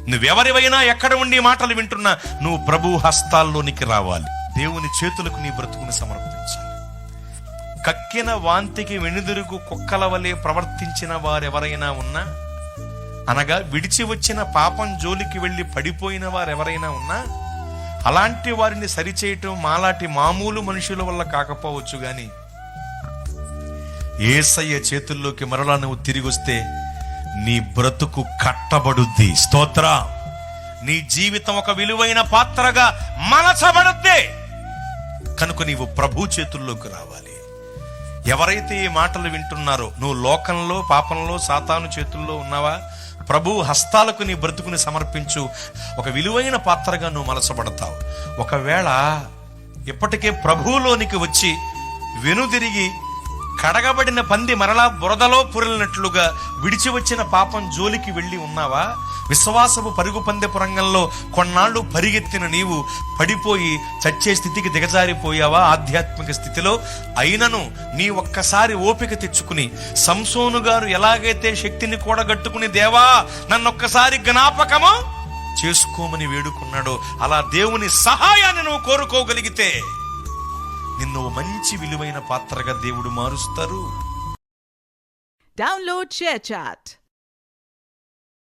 నువ్వెవరివైనా ఎక్కడ ఉండి మాటలు వింటున్నా నువ్వు ప్రభు హస్తాల్లోనికి రావాలి. దేవుని చేతులకు నీ బ్రతుకుని సమర్పించాలి. కక్కిన వాంతికి వెనుదిరుగు కుక్కల వలె ప్రవర్తించిన వారెవరైనా ఉన్నా, అనగా విడిచి వచ్చిన పాపం జోలికి వెళ్ళి పడిపోయిన వారెవరైనా ఉన్నా, అలాంటి వారిని సరిచేయటం మాలాంటి మామూలు మనుషుల వల్ల కాకపోవచ్చు గాని యేసయ్య చేతుల్లోకి మరలా నువ్వు తిరిగి వస్తే నీ బ్రతుకు కట్టబడుద్ది. స్తోత్ర. నీ జీవితం ఒక విలువైన పాత్రగా మలచబడుద్ది. కనుక నీవు ప్రభు చేతుల్లోకి రావాలి. ఎవరైతే ఈ మాటలు వింటున్నారో, నువ్వు లోకంలో పాపంలో సాతాను చేతుల్లో ఉన్నావా, ప్రభు హస్తాలకు నీ బ్రతుకుని సమర్పించు. ఒక విలువైన పాత్రగా నువ్వు మలచబడతావు. ఒకవేళ ఇప్పటికే ప్రభువులోనికి వచ్చి వెనుదిరిగి కడగబడిన పంది మరలా బురదలో పురిలినట్లుగా విడిచి వచ్చిన పాపం జోలికి వెళ్ళి ఉన్నావా, విశ్వాసపు పరుగు పందెపు రంగంలో కొన్నాళ్ళు పరిగెత్తిన నీవు పడిపోయి చచ్చే స్థితికి దిగజారిపోయావా ఆధ్యాత్మిక స్థితిలో, అయినను నీ ఒక్కసారి ఓపిక తెచ్చుకుని సంసోను గారు ఎలాగైతే శక్తిని కూడగట్టుకుని దేవా నన్నొక్కసారి జ్ఞాపకము చేసుకోమని వేడుకున్నాడో, అలా దేవుని సహాయాన్ని నువ్వు కోరుకోగలిగితే నిన్ను మంచి విలువైన పాత్రగా దేవుడు మారుస్తారు. Download ShareChat.